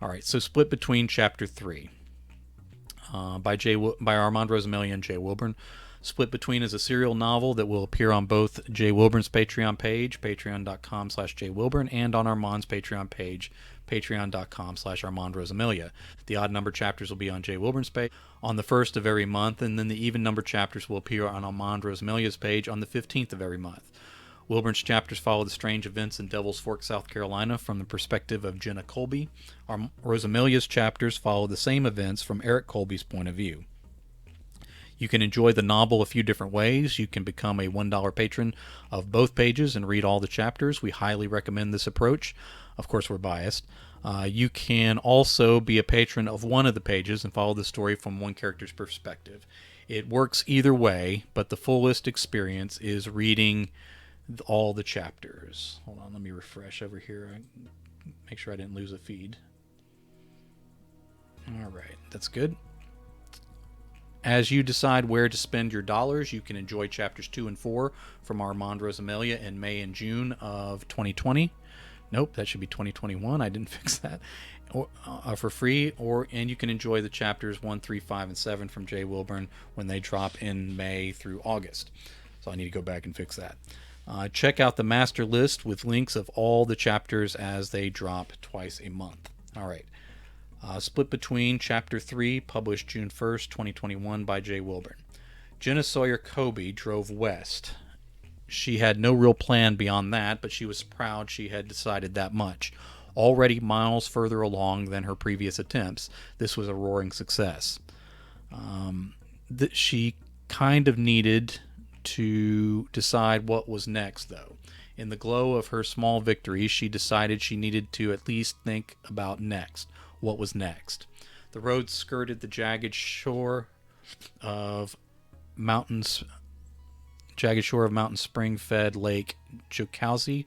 All right, so split between Chapter 3 by Armand Rosamilia and Jay Wilburn. Split Between is a serial novel that will appear on both Jay Wilburn's Patreon page, patreon.com/Jay Wilburn, and on Armand's Patreon page, patreon.com/Armand Rosamilia. The odd number chapters will be on Jay Wilburn's page on the 1st of every month, and then the even number chapters will appear on Armand Rosamilia's page on the 15th of every month. Wilburn's chapters follow the strange events in Devil's Fork, South Carolina from the perspective of Jenna Colby. Rosamilia's chapters follow the same events from Eric Colby's point of view. You can enjoy the novel a few different ways. You can become a $1 patron of both pages and read all the chapters. We highly recommend this approach. Of course, we're biased. You can also be a patron of one of the pages and follow the story from one character's perspective. It works either way, but the fullest experience is reading all the chapters. Hold on, let me refresh over here. Make sure I didn't lose a feed. All right, that's good. As you decide where to spend your dollars, you can enjoy chapters 2 and 4 from Armand Rosamilia in May and June of 2020. Nope, that should be 2021. I didn't fix that. For free, and you can enjoy the chapters 1, 3, 5, and 7 from Jay Wilburn when they drop in May through August. So I need to go back and fix that. Check out the master list with links of all the chapters as they drop twice a month. All right. Split Between, Chapter 3, published June 1st, 2021 by Jay Wilburn. Jenna Sawyer Colby drove west. She had no real plan beyond that, but she was proud she had decided that much. Already miles further along than her previous attempts, this was a roaring success. She kind of needed to decide what was next, though. In the glow of her small victory, she decided she needed to at least think about next. What was next? The road skirted the jagged shore of mountain spring-fed Lake Chilcowsee.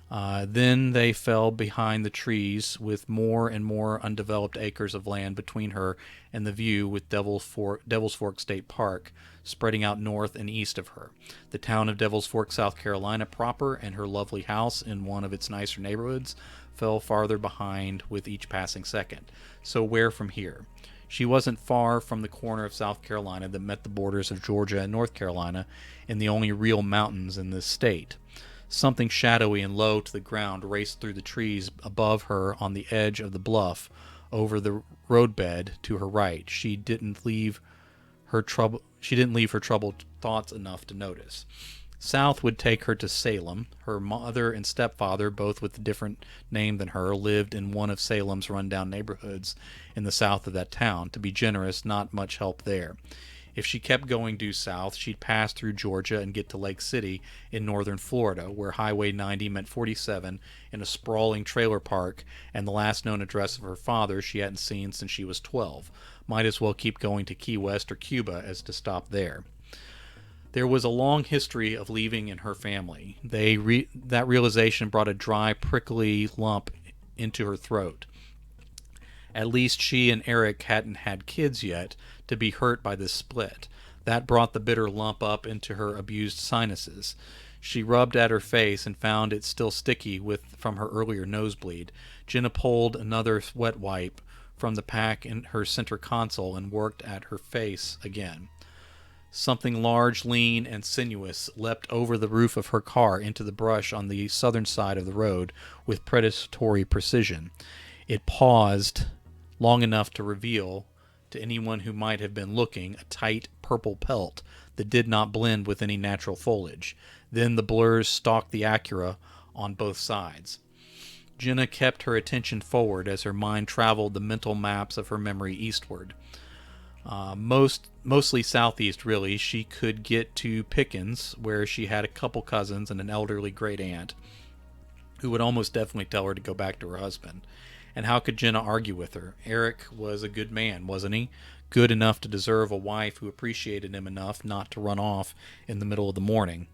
Then they fell behind the trees with more and more undeveloped acres of land between her and the view with Devil's Fork State Park spreading out north and east of her. The town of Devil's Fork, South Carolina proper, and her lovely house in one of its nicer neighborhoods fell farther behind with each passing second. So where from here? She wasn't far from the corner of South Carolina that met the borders of Georgia and North Carolina in the only real mountains in this state. Something shadowy and low to the ground raced through the trees above her on the edge of the bluff over the roadbed to her right. She didn't leave her troubled thoughts enough to notice. South would take her to Salem. Her mother and stepfather, both with a different name than her, lived in one of Salem's rundown neighborhoods in the south of that town. To be generous, not much help there. If she kept going due south, she'd pass through Georgia and get to Lake City in northern Florida, where Highway 90 met 47 in a sprawling trailer park, and the last known address of her father she hadn't seen since she was 12. Might as well keep going to Key West or Cuba as to stop there. There was a long history of leaving in her family. That realization brought a dry, prickly lump into her throat. At least she and Eric hadn't had kids yet to be hurt by this split. That brought the bitter lump up into her abused sinuses. She rubbed at her face and found it still sticky from her earlier nosebleed. Jenna pulled another wet wipe from the pack in her center console and worked at her face again. Something large, lean, and sinuous leapt over the roof of her car into the brush on the southern side of the road with predatory precision. It paused long enough to reveal to anyone who might have been looking a tight purple pelt that did not blend with any natural foliage. Then the blurs stalked the Acura on both sides. Jenna kept her attention forward as her mind traveled the mental maps of her memory eastward. Mostly southeast, really. She could get to Pickens, where she had a couple cousins and an elderly great aunt who would almost definitely tell her to go back to her husband. And how could Jenna argue with her? Eric was a good man, wasn't he? Good enough to deserve a wife who appreciated him enough not to run off in the middle of the morning.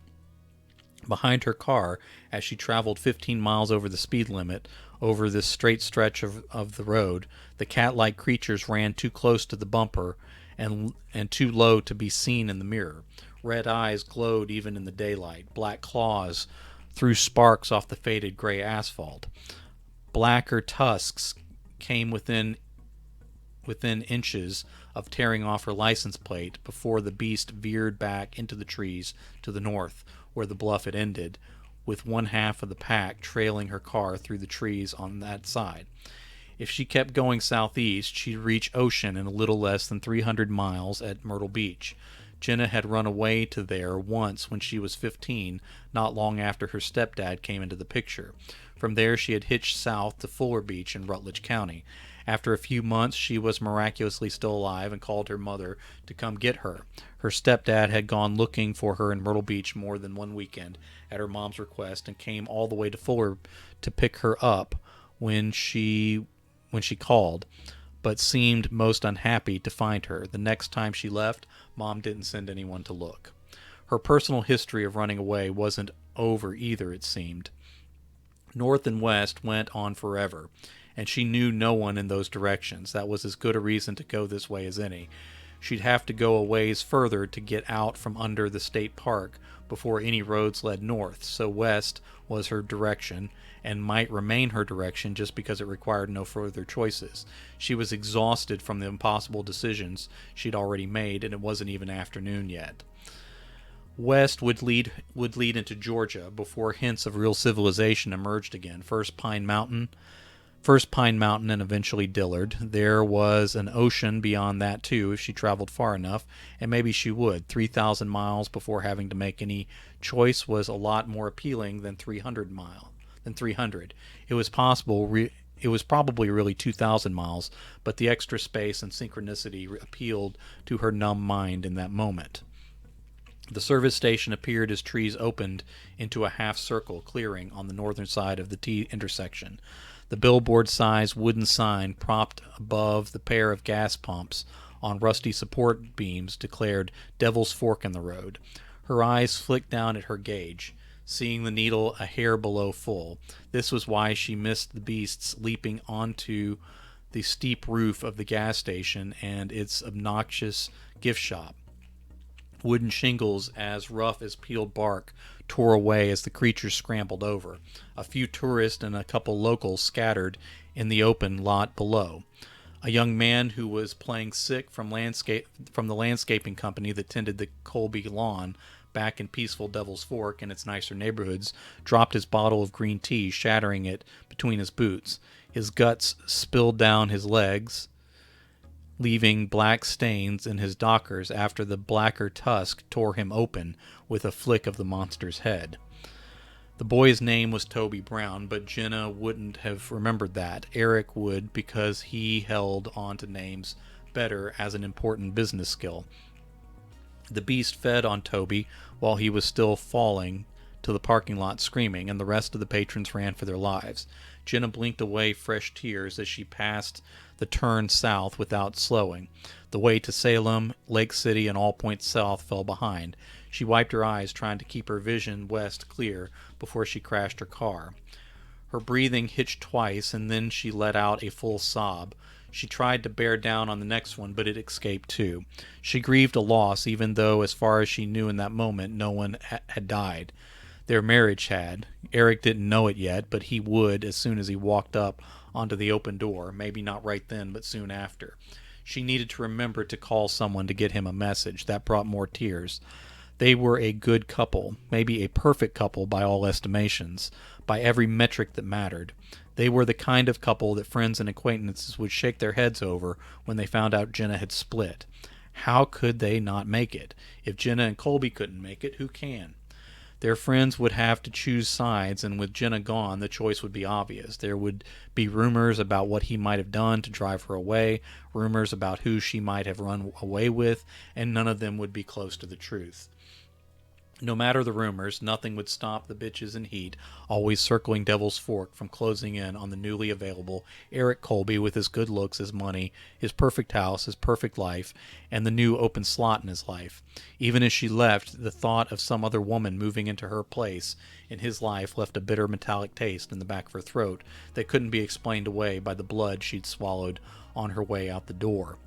Behind her car, as she traveled 15 miles over the speed limit over this straight stretch of the road, the cat-like creatures ran too close to the bumper and too low to be seen in the mirror. Red eyes glowed even in the daylight. Black claws threw sparks off the faded gray asphalt. Blacker tusks came within inches of tearing off her license plate before the beast veered back into the trees to the north, where the bluff had ended, with one half of the pack trailing her car through the trees on that side. If she kept going southeast, she'd reach ocean in a little less than 300 miles at Myrtle Beach. Jenna had run away to there once when she was 15, not long after her stepdad came into the picture. From there she had hitched south to Fuller Beach in Rutledge County. After a few months, she was miraculously still alive and called her mother to come get her. Her stepdad had gone looking for her in Myrtle Beach more than one weekend at her mom's request and came all the way to Fuller to pick her up when she called, but seemed most unhappy to find her. The next time she left, Mom didn't send anyone to look. Her personal history of running away wasn't over either, it seemed. North and west went on forever, and she knew no one in those directions. That was as good a reason to go this way as any. She'd have to go a ways further to get out from under the state park before any roads led north, so west was her direction, and might remain her direction just because it required no further choices. She was exhausted from the impossible decisions she'd already made, and it wasn't even afternoon yet. West would lead into Georgia before hints of real civilization emerged again. First Pine Mountain, and eventually Dillard. There was an ocean beyond that too if she traveled far enough, and maybe she would. 3,000 miles before having to make any choice was a lot more appealing than 300. It was probably really 2,000 miles, but the extra space and synchronicity appealed to her numb mind in that moment. The service station appeared as trees opened into a half-circle clearing on the northern side of the T intersection. The billboard-sized wooden sign propped above the pair of gas pumps on rusty support beams declared Devil's Fork in the road. Her eyes flicked down at her gauge, seeing the needle a hair below full. This was why she missed the beasts leaping onto the steep roof of the gas station and its obnoxious gift shop. Wooden shingles as rough as peeled bark tore away as the creatures scrambled over. A few tourists and a couple locals scattered in the open lot below. A young man who was playing sick from the landscaping company that tended the Colby lawn back in peaceful Devil's Fork and its nicer neighborhoods dropped his bottle of green tea, shattering it between his boots. His guts spilled down his legs, leaving black stains in his dockers after the blacker tusk tore him open with a flick of the monster's head. The boy's name was Toby Brown, but Jenna wouldn't have remembered that. Eric would, because he held on to names better as an important business skill. The beast fed on Toby while he was still falling to the parking lot screaming, and the rest of the patrons ran for their lives. Jenna blinked away fresh tears as she passed the turn south without slowing. The way to Salem, Lake City, and all points south fell behind. She wiped her eyes, trying to keep her vision west clear before she crashed her car. Her breathing hitched twice, and then she let out a full sob. She tried to bear down on the next one, but it escaped too. She grieved a loss, even though, as far as she knew in that moment, no one had died. Their marriage had. Eric didn't know it yet, but he would as soon as he walked up onto the open door, maybe not right then, but soon after. She needed to remember to call someone to get him a message. That brought more tears. They were a good couple, maybe a perfect couple by all estimations, by every metric that mattered. They were the kind of couple that friends and acquaintances would shake their heads over when they found out Jenna had split. How could they not make it? If Jenna and Colby couldn't make it, who can? Their friends would have to choose sides, and with Jenna gone, the choice would be obvious. There would be rumors about what he might have done to drive her away, rumors about who she might have run away with, and none of them would be close to the truth. No matter the rumors, nothing would stop the bitches in heat, always circling Devil's Fork, from closing in on the newly available Eric Colby with his good looks, his money, his perfect house, his perfect life, and the new open slot in his life. Even as she left, the thought of some other woman moving into her place in his life left a bitter metallic taste in the back of her throat that couldn't be explained away by the blood she'd swallowed on her way out the door.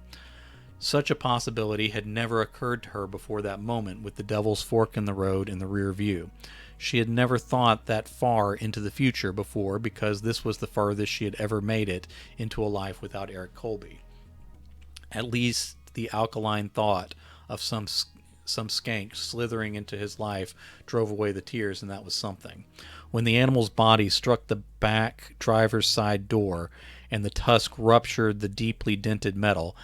Such a possibility had never occurred to her before that moment, with the Devil's Fork in the road in the rear view. She had never thought that far into the future before, because this was the furthest she had ever made it into a life without Eric Colby. At least the alkaline thought of some skank slithering into his life drove away the tears, and that was something. When the animal's body struck the back driver's side door and the tusk ruptured the deeply dented metal,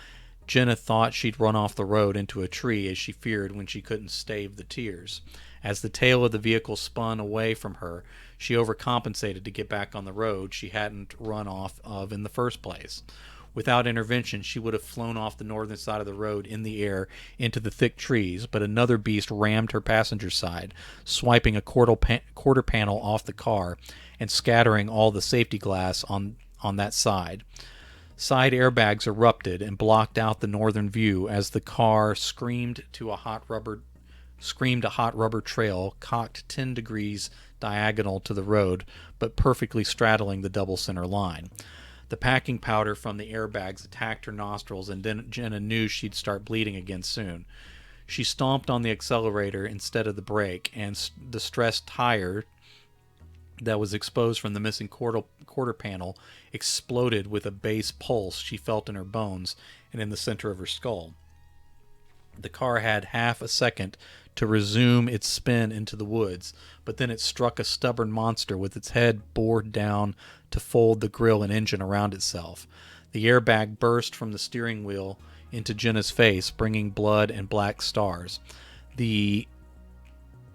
Jenna thought she'd run off the road into a tree, as she feared when she couldn't stave the tears. As the tail of the vehicle spun away from her, she overcompensated to get back on the road she hadn't run off of in the first place. Without intervention, she would have flown off the northern side of the road in the air into the thick trees, but another beast rammed her passenger side, swiping a quarter panel off the car and scattering all the safety glass on that side. Side airbags erupted and blocked out the northern view as the car screamed a hot rubber trail cocked 10 degrees diagonal to the road, but perfectly straddling the double center line. The packing powder from the airbags attacked her nostrils, and Jenna knew she'd start bleeding again soon. She stomped on the accelerator instead of the brake, and the stressed tire that was exposed from the missing quarter panel exploded with a bass pulse she felt in her bones and in the center of her skull. The car had half a second to resume its spin into the woods, but then it struck a stubborn monster with its head bored down to fold the grill and engine around itself. The airbag burst from the steering wheel into Jenna's face, bringing blood and black stars. The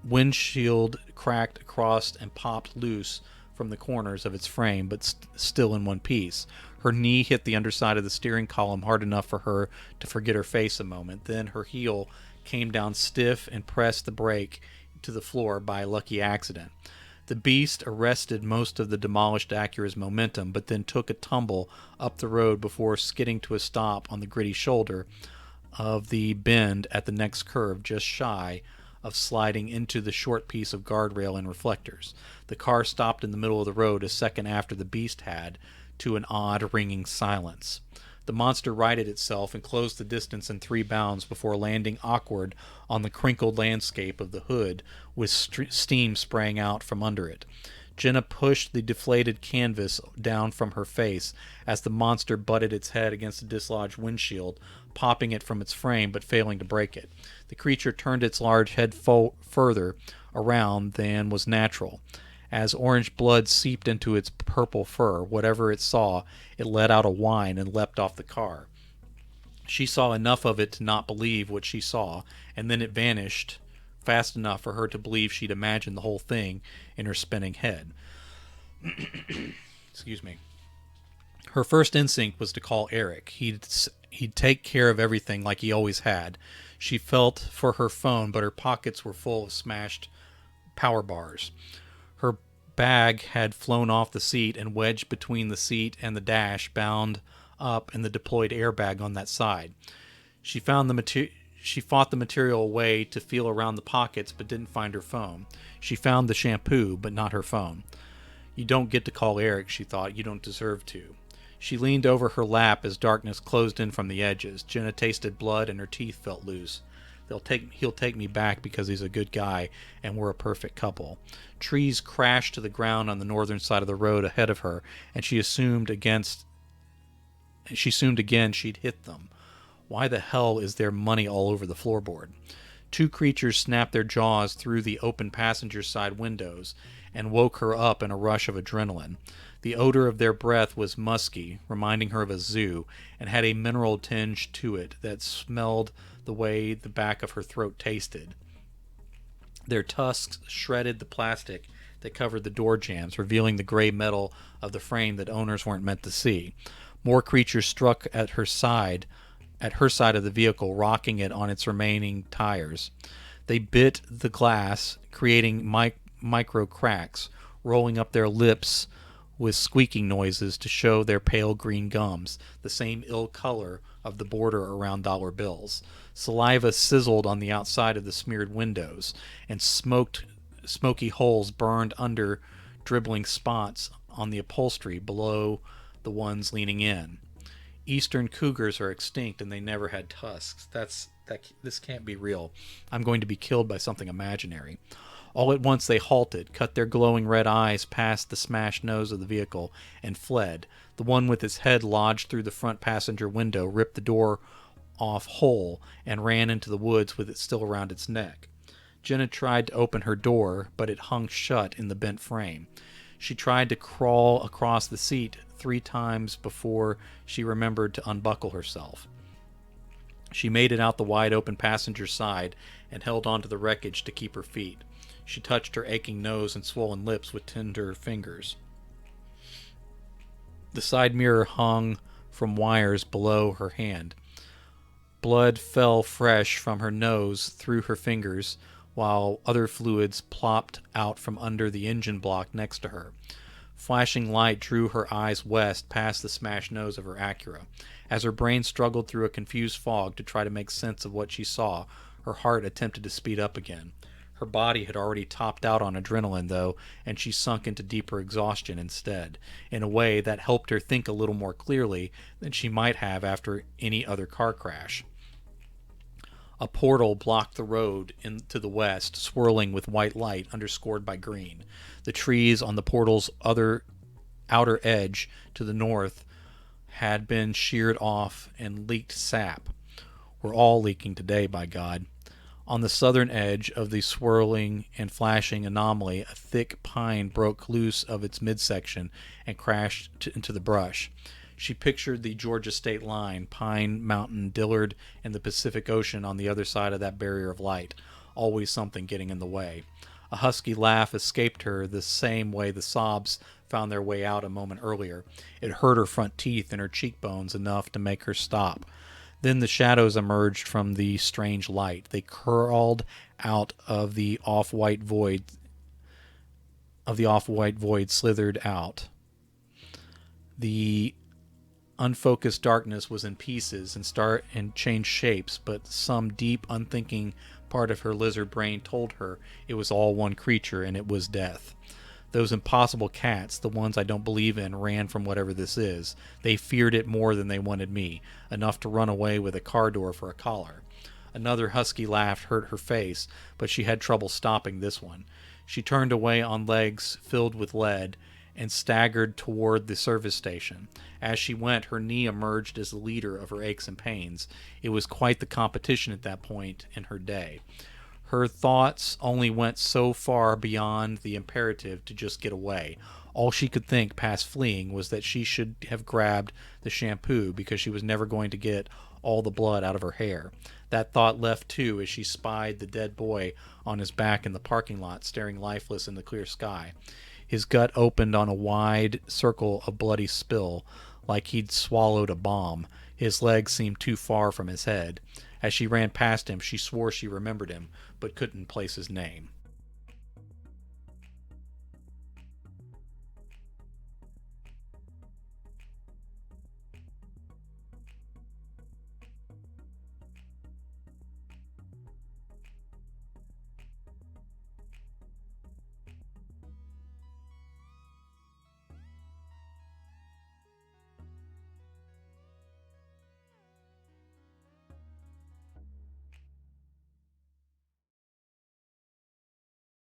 windshield cracked across and popped loose from the corners of its frame, but still in one piece. Her knee hit the underside of the steering column hard enough for her to forget her face a moment. Then her heel came down stiff and pressed the brake to the floor by a lucky accident. The beast arrested most of the demolished Acura's momentum, but then took a tumble up the road before skidding to a stop on the gritty shoulder of the bend at the next curve, just shy of sliding into the short piece of guardrail and reflectors. The car stopped in the middle of the road a second after the beast had, to an odd ringing silence. The monster righted itself and closed the distance in 3 bounds before landing awkward on the crinkled landscape of the hood, with steam spraying out from under it. Jenna pushed the deflated canvas down from her face as the monster butted its head against the dislodged windshield, popping it from its frame but failing to break it. The creature turned its large head further around than was natural. As orange blood seeped into its purple fur, whatever it saw, it let out a whine and leapt off the car. She saw enough of it to not believe what she saw, and then it vanished fast enough for her to believe she'd imagined the whole thing in her spinning head. Excuse me. Her first instinct was to call Eric. He'd take care of everything like he always had. She felt for her phone, but her pockets were full of smashed power bars. Her bag had flown off the seat and wedged between the seat and the dash, bound up in the deployed airbag on that side. She fought the material away to feel around the pockets, but didn't find her phone. She found the shampoo, but not her phone. You don't get to call Eric, she thought. You don't deserve to. She leaned over her lap as darkness closed in from the edges. Jenna tasted blood and her teeth felt loose. He'll take me back because he's a good guy and we're a perfect couple. Trees crashed to the ground on the northern side of the road ahead of her, and she assumed again she'd hit them. Why the hell is there money all over the floorboard? 2 creatures snapped their jaws through the open passenger side windows and woke her up in a rush of adrenaline. The odor of their breath was musky, reminding her of a zoo, and had a mineral tinge to it that smelled the way the back of her throat tasted. Their tusks shredded the plastic that covered the door jambs, revealing the gray metal of the frame that owners weren't meant to see. More creatures struck at her side of the vehicle, rocking it on its remaining tires. They bit the glass, creating micro cracks, rolling up their lips with squeaking noises to show their pale green gums, the same ill color of the border around dollar bills. Saliva sizzled on the outside of the smeared windows, and smoky holes burned under dribbling spots on the upholstery below the ones leaning in. Eastern cougars are extinct and they never had tusks. This can't be real. I'm going to be killed by something imaginary. All at once they halted, cut their glowing red eyes past the smashed nose of the vehicle, and fled. The one with its head lodged through the front passenger window ripped the door off whole and ran into the woods with it still around its neck. Jenna tried to open her door, but it hung shut in the bent frame. She tried to crawl across the seat 3 times before she remembered to unbuckle herself. She made it out the wide-open passenger side and held onto the wreckage to keep her feet. She touched her aching nose and swollen lips with tender fingers. The side mirror hung from wires below her hand. Blood fell fresh from her nose through her fingers, while other fluids plopped out from under the engine block next to her. Flashing light drew her eyes west past the smashed nose of her Acura. As her brain struggled through a confused fog to try to make sense of what she saw, her heart attempted to speed up again. Her body had already topped out on adrenaline, though, and she sunk into deeper exhaustion instead, in a way that helped her think a little more clearly than she might have after any other car crash. A portal blocked the road to the west, swirling with white light underscored by green. The trees on the portal's outer edge to the north had been sheared off and leaked sap. We're all leaking today, by God. On the southern edge of the swirling and flashing anomaly, a thick pine broke loose of its midsection and crashed into the brush. She pictured the Georgia state line, Pine Mountain, Dillard, and the Pacific Ocean on the other side of that barrier of light. Always something getting in the way. A husky laugh escaped her the same way the sobs found their way out a moment earlier. It hurt her front teeth and her cheekbones enough to make her stop. Then the shadows emerged from the strange light. They crawled out of the off-white void. Slithered out. The unfocused darkness was in pieces and changed shapes, but some deep, unthinking part of her lizard brain told her it was all one creature, and it was death. Those impossible cats, the ones I don't believe in, ran from whatever this is. They feared it more than they wanted me, enough to run away with a car door for a collar. Another husky laugh hurt her face, but she had trouble stopping this one. She turned away on legs filled with lead and staggered toward the service station. As she went, her knee emerged as the leader of her aches and pains. It was quite the competition at that point in her day. Her thoughts only went so far beyond the imperative to just get away. All she could think past fleeing was that she should have grabbed the shampoo because she was never going to get all the blood out of her hair. That thought left too as she spied the dead boy on his back in the parking lot, staring lifeless in the clear sky. His gut opened on a wide circle of bloody spill, like he'd swallowed a bomb. His legs seemed too far from his head. As she ran past him, she swore she remembered him, but couldn't place his name.